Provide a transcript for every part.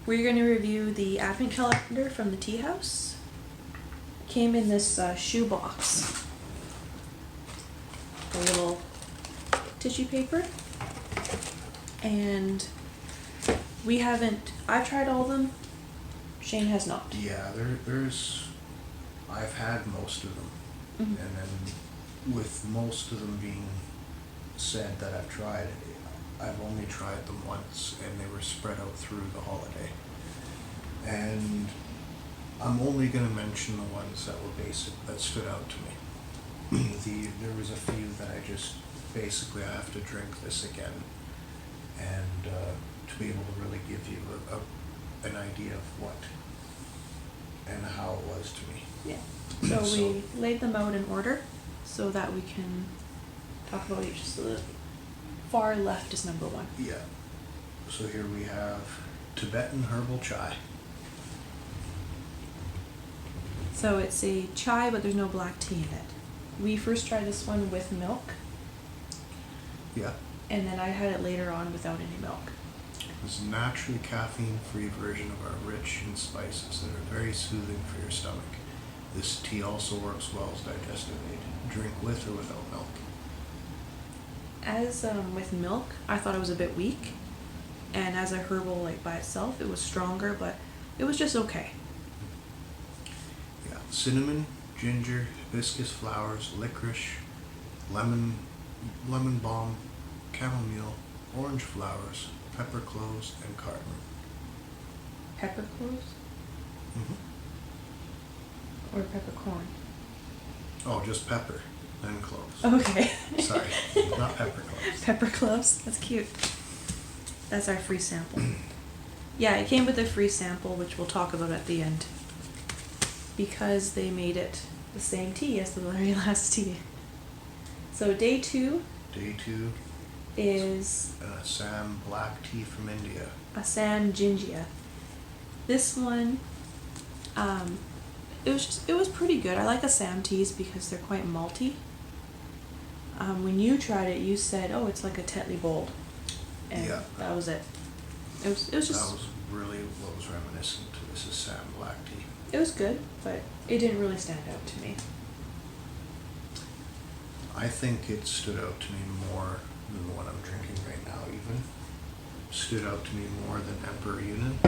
We're going to review the advent calendar from the Tea Haus. Came in this shoe box. A little tissue paper. And I've tried all of them. Shane has not. Yeah, I've had most of them. Mm-hmm. And then with most of them being said that I've tried, I've only tried them once and they were spread out through the holiday. And I'm only going to mention the ones that were basic, that stood out to me. There was a few that I just, basically I have to drink this again and to be able to really give you an idea of what and how it was to me. Yeah. So we laid them out in order so that we can talk about each. So the far left is number one. Yeah. So here we have Tibetan herbal chai. So it's a chai, but there's no black tea in it. We first tried this one with milk. Yeah. And then I had it later on without any milk. It's a naturally caffeine-free version of our rich in spices that are very soothing for your stomach. This tea also works well as digestive aid. Drink with or without milk. As with milk, I thought it was a bit weak. And as a herbal, like by itself, it was stronger, but it was just okay. Yeah. Cinnamon, ginger, hibiscus flowers, licorice, lemon balm, chamomile, orange flowers, pepper cloves, and cardamom. Pepper cloves? Mm-hmm. Or peppercorn? Oh, just pepper, then cloves. Okay. Sorry, not pepper cloves. Pepper cloves? That's cute. That's our free sample. Yeah, it came with a free sample, which we'll talk about at the end. Because they made it the same tea as the very last tea. So day two is an Assam black tea from India. Assam Gingia. This one, it was pretty good. I like Assam teas because they're quite malty. When you tried it, you said, "Oh, it's like a Tetley Bold," and yeah, that was it. It was just. That was really what was reminiscent to this Assam black tea. It was good, but it didn't really stand out to me. I think it stood out to me more than the one I'm drinking right now even. Stood out to me more than Emperor Yunnan.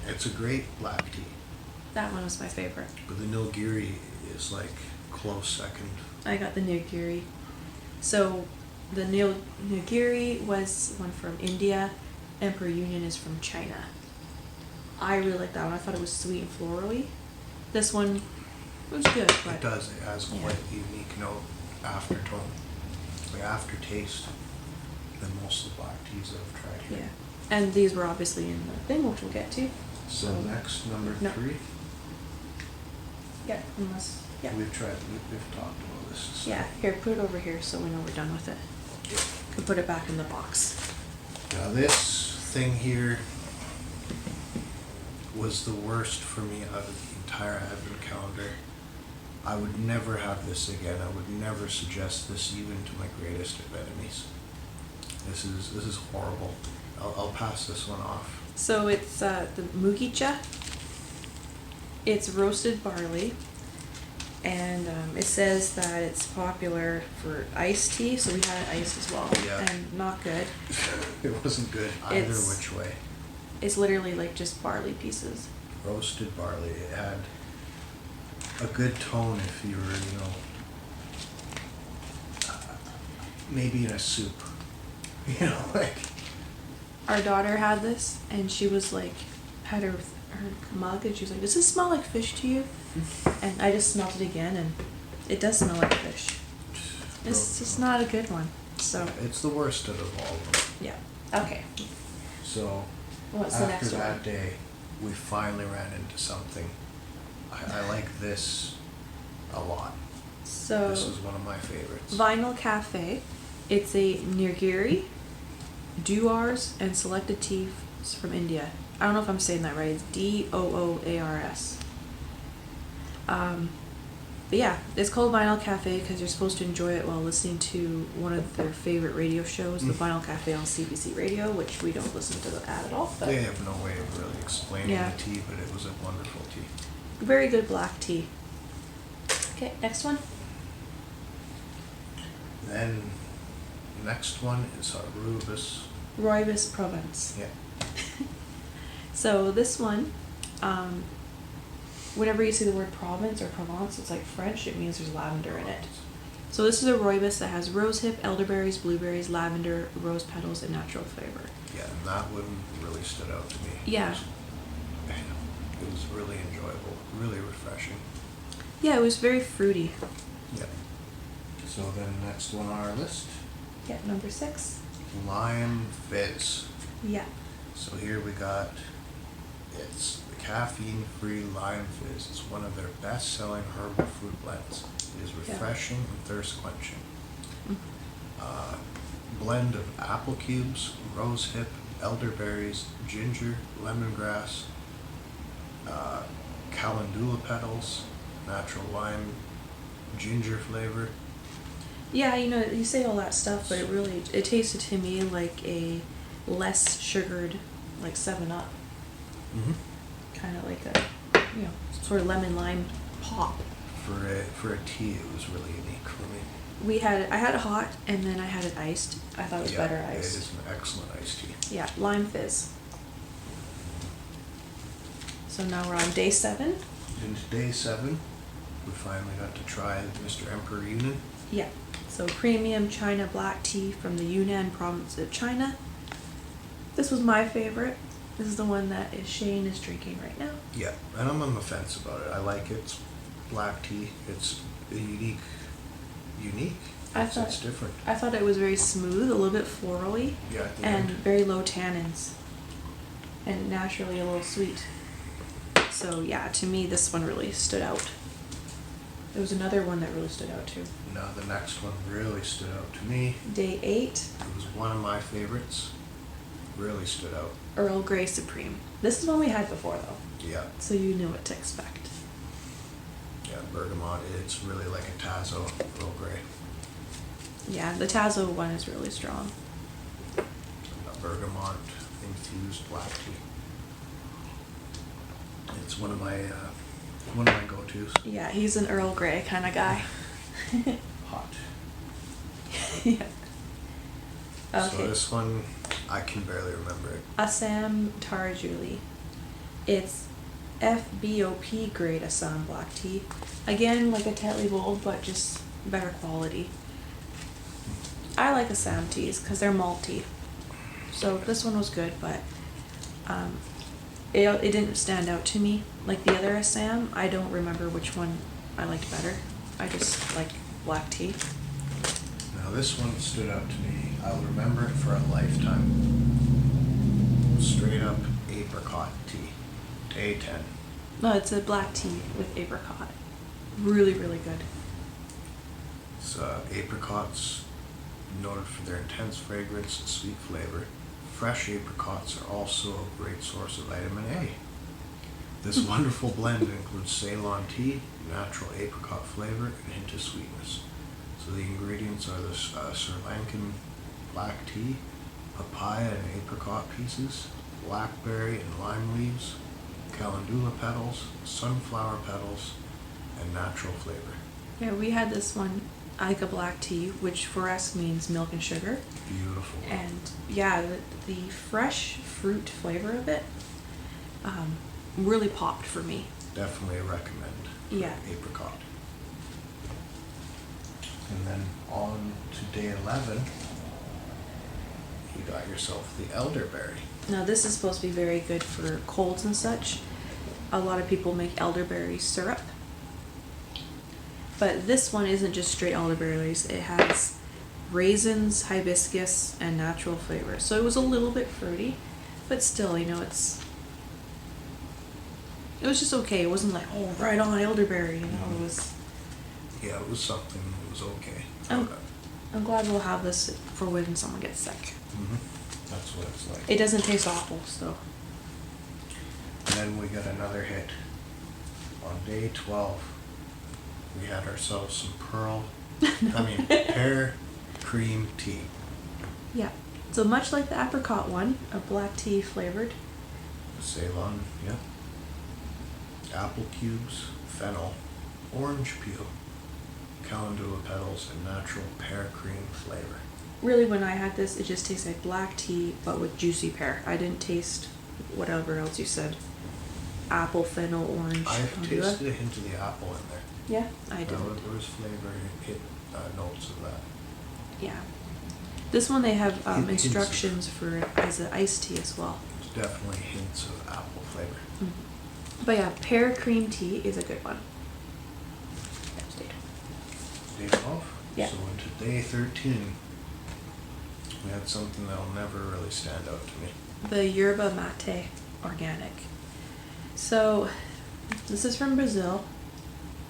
It's a great black tea. That one was my favorite. But the Nilgiri is like close second. I got the Nilgiri. So the Nilgiri was one from India. Emperor Yunnan is from China. I really liked that one. I thought it was sweet and florally. This one was good, but it does. It has quite a unique note aftertone, like aftertaste, than most of the black teas that I've tried here. Yeah, and these were obviously in the thing, which we'll get to. So next, number 3. Yeah, unless we've talked about this. So. Yeah, here, put it over here so we know we're done with it. Yeah. Can put it back in the box. Now this thing here was the worst for me out of the entire advent calendar. I would never have this again. I would never suggest this even to my greatest of enemies. This is horrible. I'll pass this one off. So it's the Mugicha. It's roasted barley, and it says that it's popular for iced tea. So we had it iced as well, and not good. It wasn't good either which way. It's literally like just barley pieces. Roasted barley. It had a good tone if you were, maybe in a soup. Like. Our daughter had this, and she was like, had her mug, and she was like, "Does this smell like fish to you?" And I just smelled it again, and it does smell like fish. It's just not a good one. So. It's the worst out of all of them. Yeah. Okay. So. What's the next after one? that day, we finally ran into something. I like this a lot. So this is one of my favorites. Vinyl Cafe. It's a Nilgiri, Dooars, and selected teas from India. I don't know if I'm saying that right. It's Dooars. But yeah, it's called Vinyl Cafe because you're supposed to enjoy it while listening to one of their favorite radio shows, the Vinyl Cafe on CBC Radio, which we don't listen to the ad at all. But they have no way of really explaining Yeah. the tea, but it was a wonderful tea. Very good black tea. Okay, next one. Then, next one is our Rooibos Provence. Yeah. So this one, whenever you see the word Provence or Provence, it's like French, it means there's lavender in it. So this is a rooibos that has rosehip, elderberries, blueberries, lavender, rose petals, and natural flavor. Yeah, and that one really stood out to me. Yeah. It was really enjoyable, really refreshing. Yeah, it was very fruity. Yeah. So then next one on our list, Yeah, number 6. lime fizz. Yeah. So here we got, it's the caffeine-free lime fizz. It's one of their best-selling herbal fruit blends. It is refreshing and thirst-quenching. Blend of apple cubes, rosehip, elderberries, ginger, lemongrass, calendula petals, natural lime, ginger flavor. Yeah, you say all that stuff, but it tasted to me like a less sugared, like 7-Up. Mm-hmm. Kind of like a, sort of lemon lime pop. For a tea, it was really unique for me. I had it hot, and then I had it iced. I thought it was better It iced. is an excellent iced tea. Yeah, lime fizz. So now we're on day 7. Into day 7, we finally got to try Mr. Emperor Yunnan. Yeah. So premium China black tea from the Yunnan province of China. This was my favorite. This is the one that Shane is drinking right now. Yeah, and I'm on the fence about it. I like it. It's black tea. It's unique. It's different. I thought it was very smooth, a little bit florally, Yeah, at the and end. very low tannins, and naturally a little sweet. So yeah, to me this one really stood out. There was another one that really stood out too. Now the next one really stood out to me. Day 8. It was one of my favorites. Really stood out. Earl Grey Supreme. This is one we had before though, Yeah, so you knew what to expect. yeah, bergamot. It's really like a Tazo Earl Grey. Yeah, the Tazo one is really strong. A bergamot infused black tea. It's one of my go-tos. Yeah, he's an Earl Grey kind of guy. Hot. Yeah. Okay. So this one, I can barely remember it. Assam Tarajulie. It's FBOP grade Assam black tea. Again, like a Tetley Bold, but just better quality. I like Assam teas because they're malty. So this one was good, but it didn't stand out to me. Like the other Assam, I don't remember which one I liked better. I just like black tea. Now this one stood out to me. I'll remember it for a lifetime. Straight up apricot tea. A10. No, it's a black tea with apricot. Really, really good. It's apricots, noted for their intense fragrance and sweet flavor. Fresh apricots are also a great source of vitamin A. This wonderful blend includes Ceylon tea, natural apricot flavor, and hint of sweetness. So the ingredients are the Sri Lankan black tea, papaya and apricot pieces, blackberry and lime leaves, calendula petals, sunflower petals, and natural flavor. Yeah, we had this one, like a black tea, which for us means milk and sugar. Beautiful. And yeah, the fresh fruit flavor of it really popped for me. Definitely recommend for Yeah. apricot. And then on to day 11, you got yourself the elderberry. Now this is supposed to be very good for colds and such. A lot of people make elderberry syrup. But this one isn't just straight elderberries. It has raisins, hibiscus, and natural flavor. So it was a little bit fruity, but still, it was just okay. It wasn't like, oh, right on elderberry, It was. Yeah, it was something. It was okay. I'm glad we'll have this for when someone gets sick. That's what it's like. It doesn't taste awful, so. And then we got another hit. On day 12, we had ourselves some pear cream tea. Yeah. So much like the apricot one, a black tea flavored. Ceylon, yeah. Apple cubes, fennel, orange peel, calendula petals, and natural pear cream flavor. Really, when I had this, it just tastes like black tea, but with juicy pear. I didn't taste whatever else you said. Apple, fennel, orange, I've calendula. tasted a hint of the apple in there. Yeah, I did. There was flavor, notes of that. Yeah. This one they have Hints of- instructions for as an iced tea as well. It's definitely hints of apple flavor. But yeah, pear cream tea is a good one. Yeah, stayed. Day 12? Yeah. So into day 13, we had something that'll never really stand out to me. The Yerba mate organic. So this is from Brazil.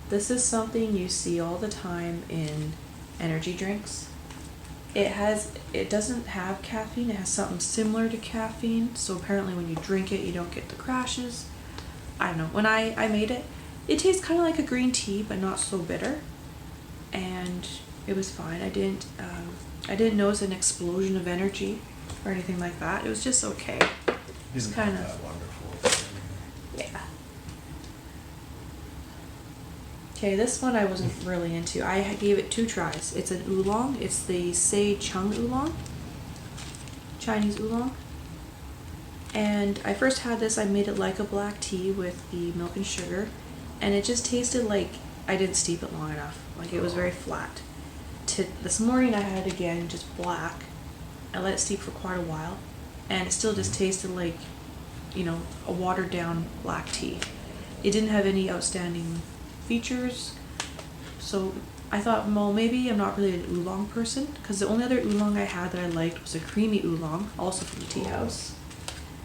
This is something you see all the time in energy drinks. It doesn't have caffeine. It has something similar to caffeine. So apparently when you drink it, you don't get the crashes. I don't know. When I made it, it tastes kind of like a green tea, but not so bitter. And it was fine. I didn't notice an explosion of energy or anything like that. It was just okay. It's Isn't kind that of, wonderful? yeah. Okay, this one I wasn't really into. I gave it 2 tries. It's an oolong. It's the Chung Oolong, Chinese oolong. And I first had this, I made it like a black tea with the milk and sugar, and it just tasted like I didn't steep it long enough. Like it was very flat. This morning I had it again, just black. I let it steep for quite a while, and it still just tasted like, you know, a watered down black tea. It didn't have any outstanding features, so I thought, well, maybe I'm not really an oolong person, because the only other oolong I had that I liked was a creamy oolong, also from the Tea House.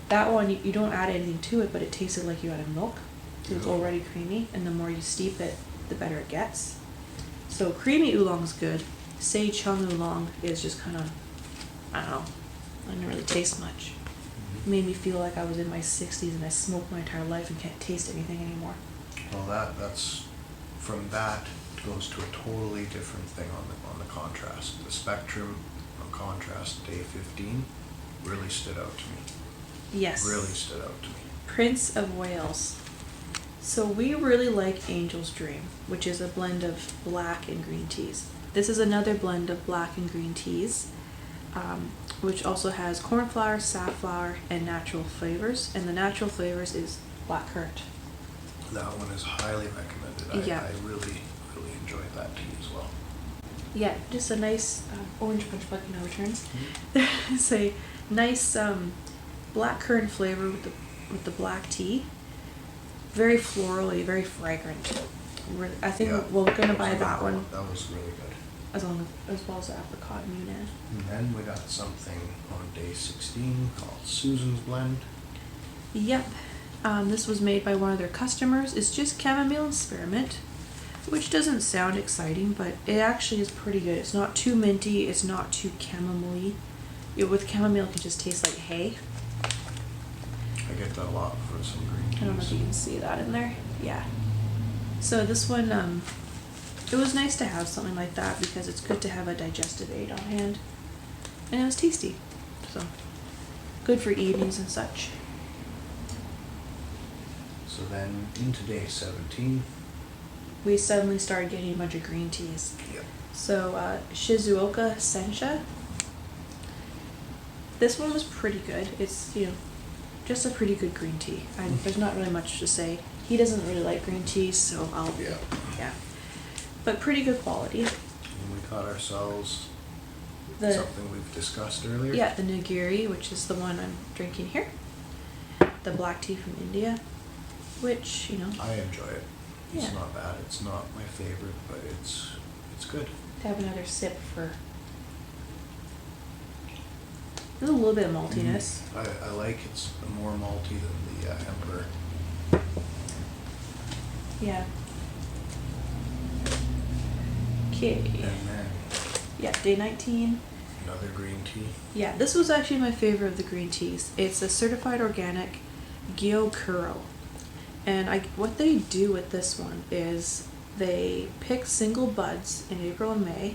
That one, you don't add anything to it, but it tasted like you added milk, so it's already creamy, and the more you steep it, the better it gets. So creamy oolong's good. Chung Oolong is just kind of, I don't know, I didn't really taste much. It made me feel like I was in my 60s and I smoked my entire life and can't taste anything anymore. Well, that's from that goes to a totally different thing on the contrast. The spectrum of contrast, day 15, really stood out to me. Yes. Really stood out to me. Prince of Wales. So we really like Angel's Dream, which is a blend of black and green teas. This is another blend of black and green teas, which also has cornflower, safflower, and natural flavors. And the natural flavors is blackcurrant. That one is highly recommended. Yeah. I really, really enjoyed that tea as well. Yeah, just a nice orange punch bug now returns. It's a nice blackcurrant flavor with the black tea. Very florally, very fragrant. I think we're gonna buy that one. That was really good. As well as the apricot and Yunnan. And then we got something on day 16 called Susan's Blend. Yep. This was made by one of their customers. It's just chamomile and spearmint, which doesn't sound exciting, but it actually is pretty good. It's not too minty. It's not too chamomile-y. With chamomile, it can just taste like hay. I get that a lot for some green teas. I don't know if you can see that in there. Yeah. So this one, it was nice to have something like that because it's good to have a digestive aid on hand. And it was tasty. So, good for evenings and such. So then into day 17. We suddenly started getting a bunch of green teas. Yep. So, Shizuoka Sencha. This one was pretty good. It's, just a pretty good green tea. There's not really much to say. He doesn't really like green tea, so yeah. But pretty good quality. And we got ourselves something we've discussed earlier. Yeah, the nigiri, which is the one I'm drinking here. The black tea from India, which, I enjoy it. It's Yeah. not bad. It's not my favorite, but it's good. To have another sip for... There's a little bit of maltiness. I like it's more malty than the Emperor. Yeah. Okay. And then Yeah, day 19. another green tea. Yeah, this was actually my favorite of the green teas. It's a certified organic Gyokuro. And what they do with this one is they pick single buds in April and May,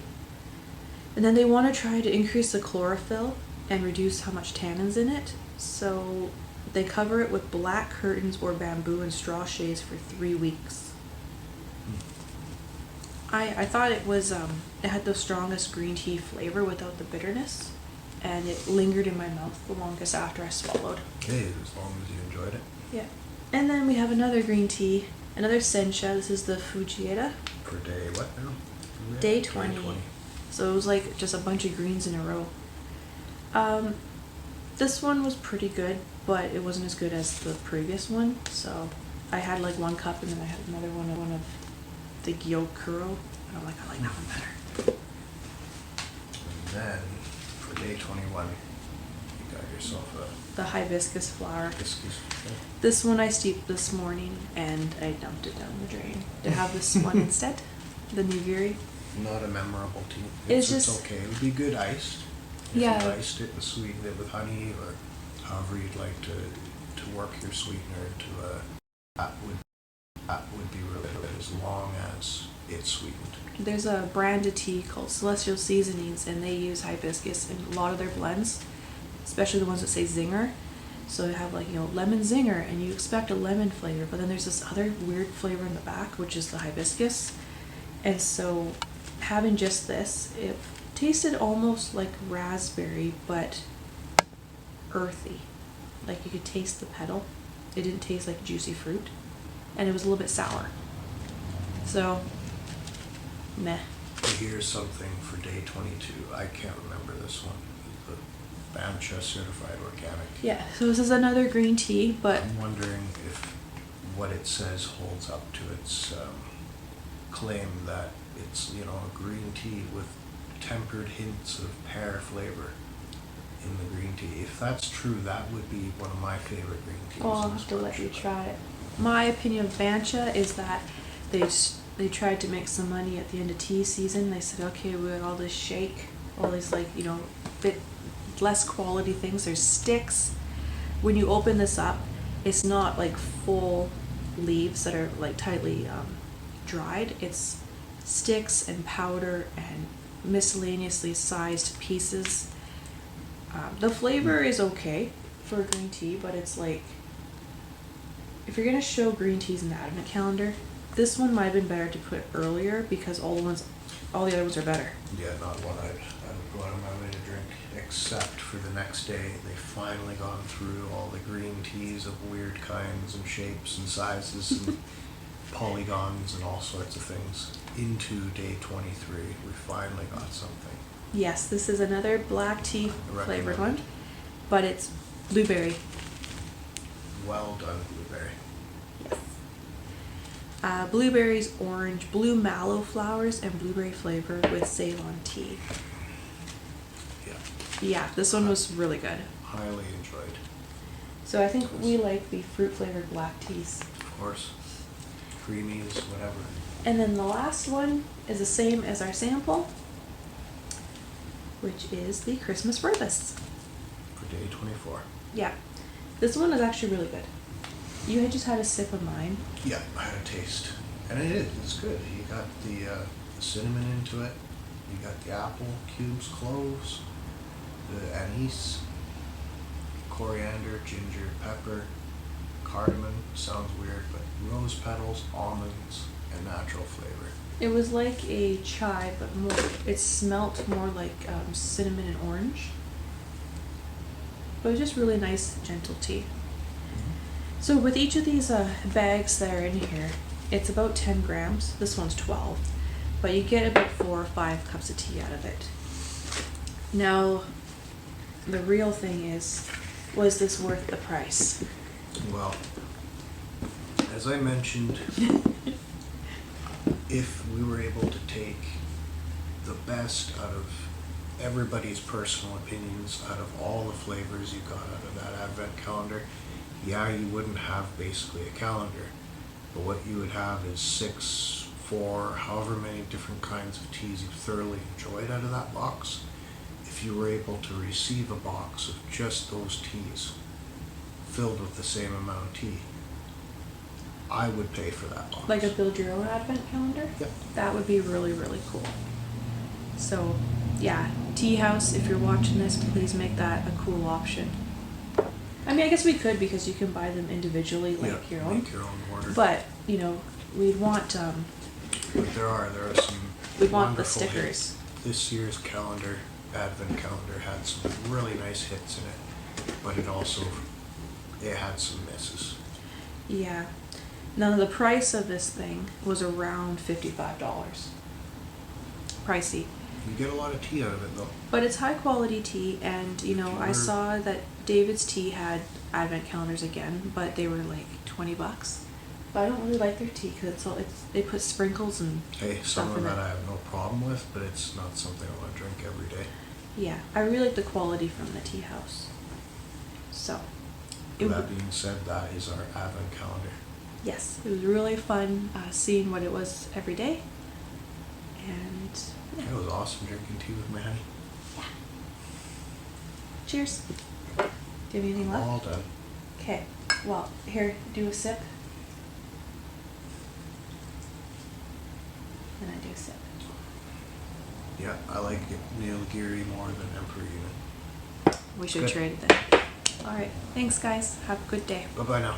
and then they want to try to increase the chlorophyll and reduce how much tannins in it. So They cover it with black curtains or bamboo and straw shades for 3 weeks. I thought it was it had the strongest green tea flavor without the bitterness, and it lingered in my mouth the longest after I swallowed. Hey, as long as you enjoyed it. Yeah. And then we have another green tea, another sencha. This is the Fujieda. Per day, what now? Day 20. So it was like just a bunch of greens in a row. This one was pretty good, but it wasn't as good as the previous one. So I had like 1 cup, and then I had another one of the Gyokuro. I like that one better. And then for day 21, you got yourself The Hibiscus Flower. hibiscus. This one I steeped this morning, and I dumped it down the drain to have this one instead. The Nigiri. Not a memorable tea. It's It's just- okay. It would be good iced. If Yeah. you iced it and sweetened it with honey, or however you'd like to work your sweetener to that would be really good as long as it's sweetened. There's a brand of tea called Celestial Seasonings, and they use hibiscus in a lot of their blends, especially the ones that say zinger. So they have like, lemon zinger, and you expect a lemon flavor, but then there's this other weird flavor in the back, which is the hibiscus. And so having just this, it tasted almost like raspberry, but earthy. Like you could taste the petal. It didn't taste like juicy fruit, and it was a little bit sour. So, meh. Here's something for day 22. I can't remember this one. The Bancha Certified Organic. Yeah, so this is another green tea, but I'm wondering if what it says holds up to its claim that it's, a green tea with tempered hints of pear flavor in the green tea. If that's true, that would be one of my favorite green teas. I'll in have this to let bunch. you try it. My opinion of Bancha is that they tried to make some money at the end of tea season. They said, okay, we got all this shake, all these bit less quality things. There's sticks. When you open this up, it's not like full leaves that are like tightly dried. It's sticks and powder and miscellaneously sized pieces. The flavor is okay for green tea, but it's like, if you're gonna show green teas in the advent calendar, this one might have been better to put earlier, because all the other ones are better. Yeah, not one I would go out of my way to drink, except for the next day. They finally gone through all the green teas of weird kinds and shapes and sizes and polygons and all sorts of things. Into day 23, we finally got something. Yes, this is another black tea flavored one, Recommended. but it's blueberry. Well done, blueberry. Blueberries, orange, blue mallow flowers, and blueberry flavor with Ceylon tea. Yeah, Yeah, this one was really good. highly enjoyed. So I think we like the fruit flavored black teas. Of course, creamies, whatever. And then the last one is the same as our sample, which is the Christmas Rooibos. For day 24. Yeah, this one is actually really good. You had just had a sip of mine. Yeah, I had a taste, and it's good. You got the cinnamon into it. You got the apple cubes, cloves, the anise, coriander, ginger, pepper, cardamom. Sounds weird, but rose petals, almonds, and natural flavor. It was like a chai, but it smelt more like cinnamon and orange. But it was just really nice, gentle tea. So with each of these bags that are in here, it's about 10 grams. This one's 12, but you get about 4 or 5 cups of tea out of it. Now, the real thing is, was this worth the price? Well, as I mentioned, if we were able to take the best out of everybody's personal opinions, out of all the flavors you got out of that advent calendar, yeah, you wouldn't have basically a calendar, but what you would have is 6, 4, however many different kinds of teas you thoroughly enjoyed out of that box. If you were able to receive a box of just those teas filled with the same amount of tea, I would pay for that box. Like a build your own advent calendar? Yep. That would be really, really cool. So, yeah, Tea Haus, if you're watching this, please make that a cool option. I mean, I guess we could because you can buy them individually, like Yeah, your own. make your own order. But you know, we'd want But there are some we'd want the wonderful stickers. hits. This year's calendar, Advent calendar, had some really nice hits in it, but it had some misses. Yeah. Now the price of this thing was around $55. Pricey. You get a lot of tea out of it though. But it's high quality tea, and you know, I saw that David's Tea had advent calendars again, but they were like $20. But I don't really like their tea because they put sprinkles and Hey, some stuff of in that it. I have no problem with, but it's not something I want to drink every day. Yeah, I really like the quality from the Tea House. So, With that being said, that is our Advent calendar. yes, it was really fun seeing what it was every day, and yeah. It was awesome drinking tea with Maddie. Cheers. Do you have anything left? All done. Okay. Well, here, do a sip. And I do a sip. Yeah, I like Nilgiri more than Emperor Unit. We should Good. trade it then. All right. Thanks, guys. Have a good day. Bye bye now.